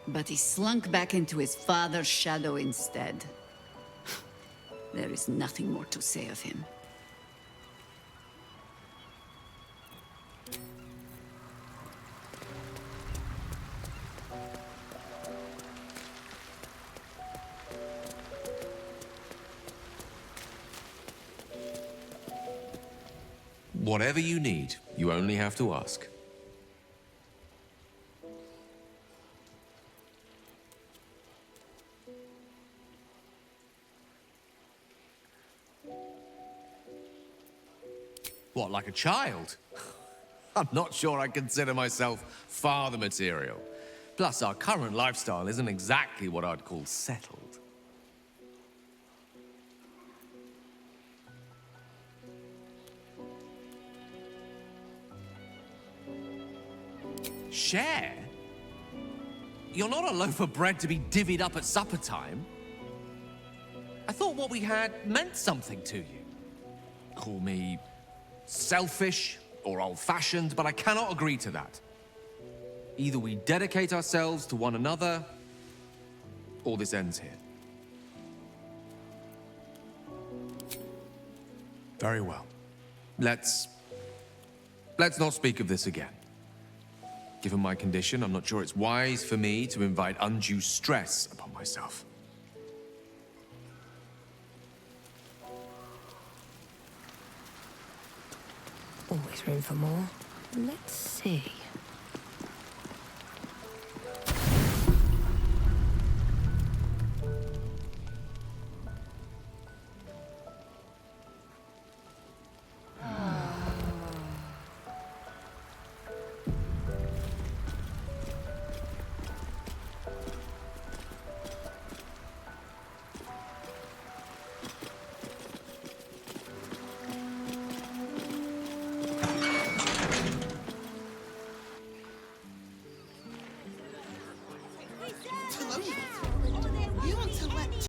but he slunk back into his father's shadow instead. There is nothing more to say of him. Whatever you need, you only have to ask. What, like a child? I'm not sure I consider myself father material. Plus, our current lifestyle isn't exactly what I'd call settled. Share? You're not a loaf of bread to be divvied up at supper time. I thought what we had meant something to you. Call me selfish or old-fashioned, but I cannot agree to that. Either we dedicate ourselves to one another, or this ends here. Very well. Let's not speak of this again. Given my condition, I'm not sure it's wise for me to invite undue stress upon myself. Always room for more. Let's see.